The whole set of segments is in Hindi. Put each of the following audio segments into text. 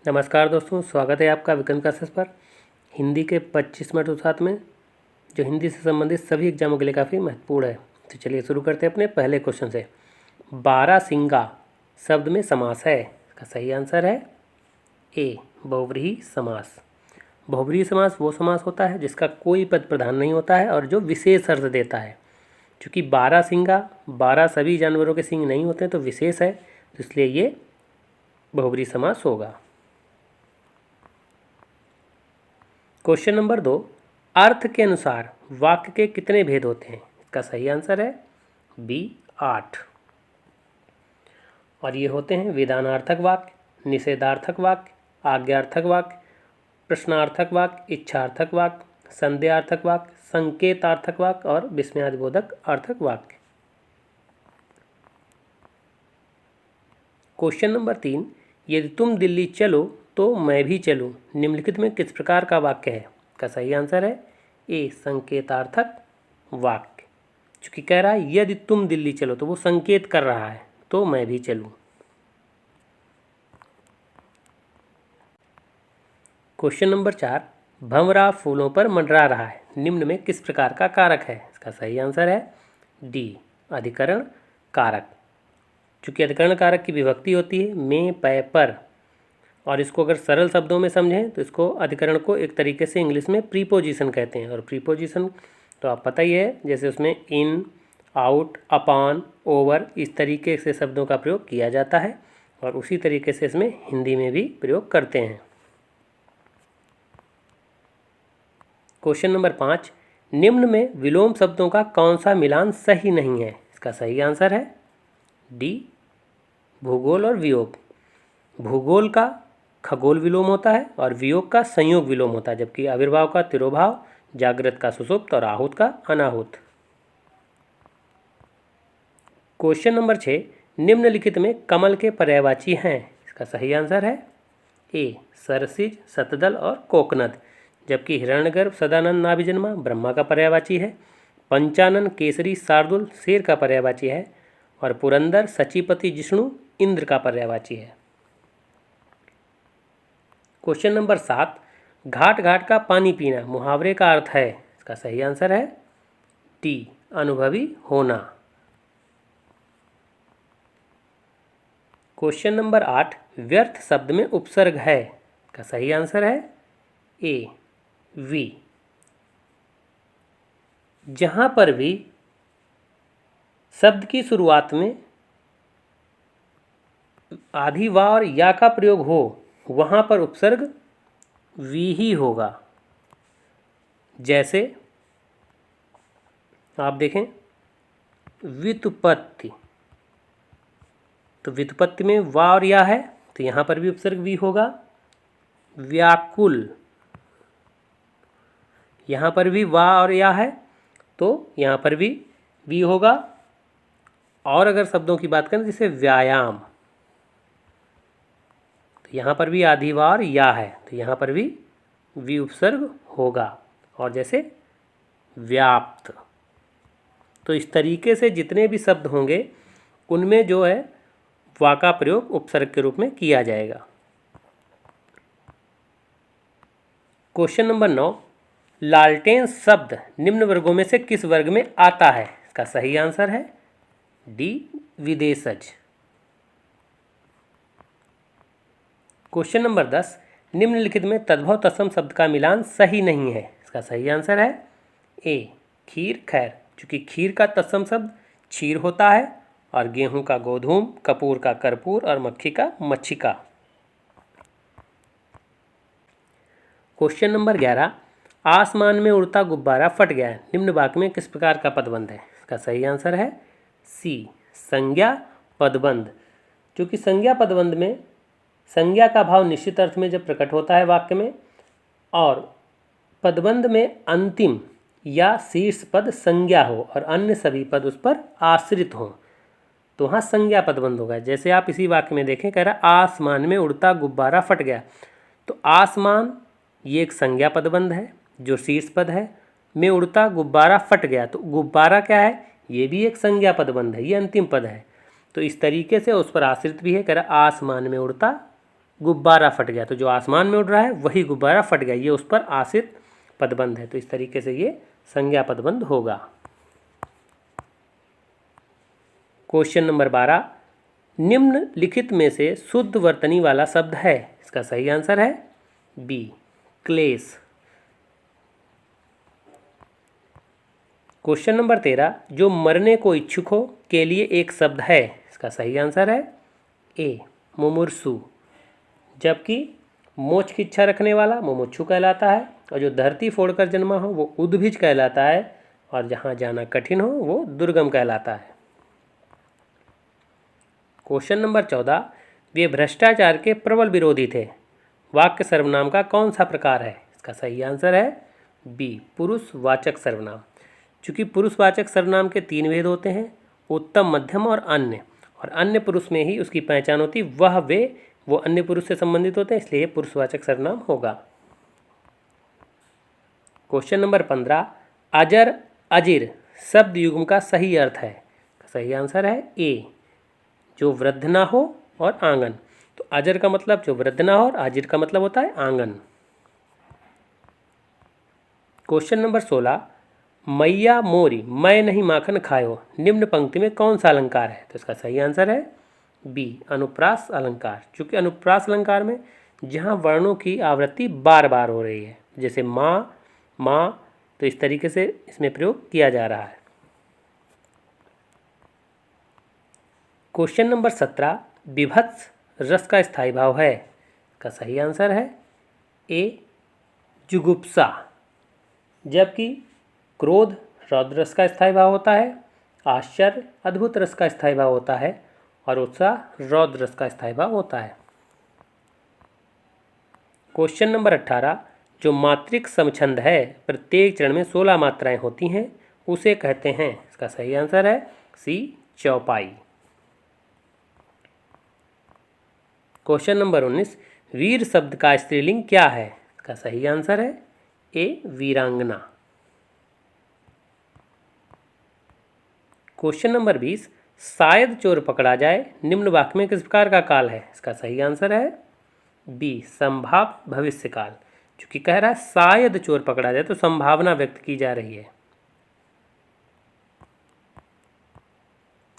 नमस्कार दोस्तों, स्वागत है आपका विक्रम क्लासेस पर। हिंदी के 25 मिनट साथ में जो हिंदी से संबंधित सभी एग्जामों के लिए काफ़ी महत्वपूर्ण है। तो चलिए शुरू करते हैं अपने पहले क्वेश्चन से। बारहसिंगा शब्द में समास है। इसका सही आंसर है ए, बहुव्रीहि समास। बहुव्रीहि समास वो समास होता है जिसका कोई पद प्रधान नहीं होता है और जो विशेष अर्थ देता है। चूँकि बारहसिंगा 12 सभी जानवरों के सिंग नहीं होते हैं तो विशेष है, तो इसलिए ये बहुव्रीहि समास होगा। क्वेश्चन नंबर 2, अर्थ के अनुसार वाक्य के कितने भेद होते हैं? इसका सही आंसर है बी, 8। और ये होते हैं विधानार्थक वाक्य, निषेधार्थक वाक्य, आज्ञार्थक वाक्य, प्रश्नार्थक वाक्य, इच्छार्थक वाक्य, संदेहार्थक वाक्य, संकेतार्थक वाक्य और विस्मयादिबोधक अर्थक वाक्य। क्वेश्चन नंबर 3, यदि तुम दिल्ली चलो तो मैं भी चलूं निम्नलिखित में किस प्रकार का वाक्य है? का सही आंसर है ए, संकेतार्थक वाक्य। चूँकि कह रहा है यदि तुम दिल्ली चलो तो वो संकेत कर रहा है, तो मैं भी चलूं। क्वेश्चन नंबर 4, भंवरा फूलों पर मंडरा रहा है निम्न में किस प्रकार का कारक है? इसका सही आंसर है डी, अधिकरण कारक। चूँकि अधिकरण कारक की विभक्ति होती है में, पै, पर, और इसको अगर सरल शब्दों में समझें तो इसको अधिकरण को एक तरीके से इंग्लिश में प्रीपोजिशन कहते हैं। और प्रीपोजिशन तो आप पता ही है, जैसे उसमें इन, आउट, अपॉन, ओवर इस तरीके से शब्दों का प्रयोग किया जाता है और उसी तरीके से इसमें हिंदी में भी प्रयोग करते हैं। क्वेश्चन नंबर 5, निम्न में विलोम शब्दों का कौन सा मिलान सही नहीं है? इसका सही आंसर है डी, भूगोल और वियोग। भूगोल का खगोल विलोम होता है और वियोग का संयोग विलोम होता है, जबकि आविर्भाव का तिरोभाव, जागृत का सुषुप्त और आहूत का अनाहूत। क्वेश्चन नंबर 6, निम्नलिखित में कमल के पर्यायवाची हैं? इसका सही आंसर है ए, सरसिज, शतदल और कोकनद। जबकि हिरण्यगर्भ, सदानंद, नाभिजन्मा ब्रह्मा का पर्यायवाची है। पंचानन, केसरी, शार्दुल शेर का पर्यायवाची है और पुरंदर, सचीपति, जिष्णु इंद्र का पर्यायवाची है। क्वेश्चन नंबर 7, घाट घाट का पानी पीना मुहावरे का अर्थ है? इसका सही आंसर है डी, अनुभवी होना। क्वेश्चन नंबर 8, व्यर्थ शब्द में उपसर्ग है? इसका सही आंसर है ए, वी। जहां पर भी शब्द की शुरुआत में आधी वा और या का प्रयोग हो वहाँ पर उपसर्ग वी ही होगा। जैसे आप देखें व्युत्पत्ति, तो व्युत्पत्ति में वा और या है तो यहाँ पर भी उपसर्ग वी होगा। व्याकुल, यहाँ पर भी वा और या है तो यहाँ पर भी वी होगा। और अगर शब्दों की बात करें जैसे व्यायाम, यहाँ पर भी आधी वार या है तो यहाँ पर भी वी उपसर्ग होगा। और जैसे व्याप्त, तो इस तरीके से जितने भी शब्द होंगे उनमें जो है वा का प्रयोग उपसर्ग के रूप में किया जाएगा। क्वेश्चन नंबर 9, लालटेन शब्द निम्न वर्गों में से किस वर्ग में आता है? इसका सही आंसर है डी, विदेशज। क्वेश्चन नंबर 10, निम्नलिखित में तद्भव तत्सम शब्द का मिलान सही नहीं है? इसका सही आंसर है ए, खीर, खैर। चूँकि खीर का तत्सम शब्द क्षीर होता है और गेहूं का गोधूम, कपूर का कर्पूर और मक्खी का मच्छिका। क्वेश्चन नंबर 11, आसमान में उड़ता गुब्बारा फट गया निम्न वाक्य में किस प्रकार का पदबंध है? इसका सही आंसर है सी, संज्ञा पदबंध। क्योंकि संज्ञा पदबंध में संज्ञा का भाव निश्चित अर्थ में जब प्रकट होता है वाक्य में और पदबंध में अंतिम या शीर्ष पद संज्ञा हो और अन्य सभी पद उस पर आश्रित हों तो वहाँ संज्ञा पदबंध होगा। जैसे आप इसी वाक्य में देखें, कह रहा आसमान में उड़ता गुब्बारा फट गया, तो आसमान ये एक संज्ञा पदबंध है जो शीर्ष पद है, में उड़ता गुब्बारा फट गया, तो गुब्बारा क्या है, ये भी एक संज्ञा पदबंध है, ये अंतिम पद है। तो इस तरीके से उस पर आश्रित भी है, कह रहा आसमान में उड़ता गुब्बारा फट गया, तो जो आसमान में उड़ रहा है वही गुब्बारा फट गया, ये उस पर आश्रित पदबंध है, तो इस तरीके से ये संज्ञा पदबंध होगा। क्वेश्चन नंबर 12, निम्नलिखित में से शुद्ध वर्तनी वाला शब्द है? इसका सही आंसर है बी, क्लेश। क्वेश्चन नंबर 13, जो मरने को इच्छुक हो के लिए एक शब्द है? इसका सही आंसर है ए, मुमुर्सु। जबकि मोक्ष की इच्छा रखने वाला मुमुक्षु कहलाता है, और जो धरती फोड़कर जन्मा हो वो उद्भिज कहलाता है, और जहाँ जाना कठिन हो वो दुर्गम कहलाता है। क्वेश्चन नंबर 14, वे भ्रष्टाचार के प्रबल विरोधी थे। वाक्य सर्वनाम का कौन सा प्रकार है? इसका सही आंसर है बी, पुरुषवाचक सर्वनाम। चूँकि पुरुषवाचक सर्वनाम के 3 भेद होते हैं, उत्तम, मध्यम और अन्य पुरुष में ही उसकी पहचान होती, वो अन्य पुरुष से संबंधित होते हैं, इसलिए पुरुषवाचक सर्वनाम होगा। क्वेश्चन नंबर 15, अजर अजिर शब्द युग्म का सही अर्थ है? सही आंसर है ए, जो वृद्ध ना हो और आंगन। तो अजर का मतलब जो वृद्ध ना हो और अजिर का मतलब होता है आंगन। क्वेश्चन नंबर 16, मैया मोरी मैं नहीं माखन खायो निम्न पंक्ति में कौन सा अलंकार है? तो इसका सही आंसर है बी, अनुप्रास अलंकार। चूँकि अनुप्रास अलंकार में जहाँ वर्णों की आवृत्ति बार बार हो रही है, जैसे माँ, तो इस तरीके से इसमें प्रयोग किया जा रहा है। क्वेश्चन नंबर 17, विभत्स रस का स्थायी भाव है? का सही आंसर है ए, जुगुप्सा। जबकि क्रोध रौद्र रस का स्थायी भाव होता है, आश्चर्य अद्भुत रस का स्थायी भाव होता है, और उत्साह रौद्र रस का स्थायी भाव होता है। क्वेश्चन नंबर 18, जो मात्रिक समछंद है, प्रत्येक चरण में 16 मात्राएं होती हैं, उसे कहते हैं? इसका सही आंसर है सी, चौपाई। क्वेश्चन नंबर 19, वीर शब्द का स्त्रीलिंग क्या है? इसका सही आंसर है ए, वीरांगना। क्वेश्चन नंबर 20, शायद चोर पकड़ा जाए निम्न वाक्य में किस प्रकार का काल है? इसका सही आंसर है बी, संभाव भविष्य काल। चूँकि कह रहा है शायद चोर पकड़ा जाए, तो संभावना व्यक्त की जा रही है।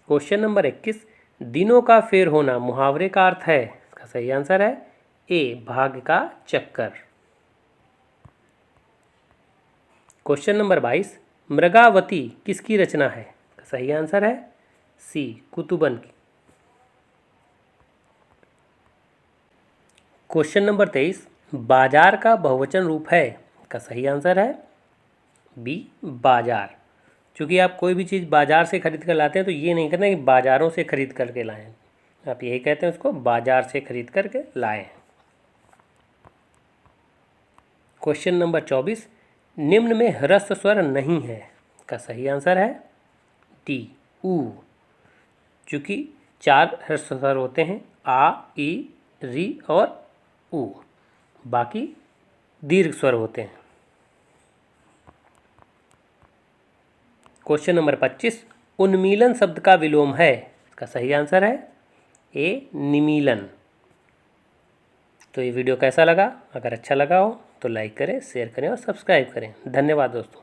क्वेश्चन नंबर 21, दिनों का फेर होना मुहावरे का अर्थ है? इसका सही आंसर है ए, भाग्य का चक्कर। क्वेश्चन नंबर 22, मृगावती किसकी रचना है? सही आंसर है सी, कुतुबन की। क्वेश्चन नंबर 23, बाजार का बहुवचन रूप है? का सही आंसर है बी, बाजार। क्योंकि आप कोई भी चीज़ बाजार से खरीद कर लाते हैं तो ये नहीं कहते कि बाजारों से खरीद करके लाएं, आप यही कहते हैं उसको बाजार से खरीद करके लाएं। क्वेश्चन नंबर 24, निम्न में ह्रस्व स्वर नहीं है? का सही आंसर है डी, ऊ। चूँकि 4 ह्रस्व स्वर होते हैं, आ, ई, री और ऊ, बाकी दीर्घ स्वर होते हैं। क्वेश्चन नंबर 25, उन्मीलन शब्द का विलोम है? इसका सही आंसर है ए, निमीलन। तो ये वीडियो कैसा लगा? अगर अच्छा लगा हो तो लाइक करें, शेयर करें और सब्सक्राइब करें। धन्यवाद दोस्तों।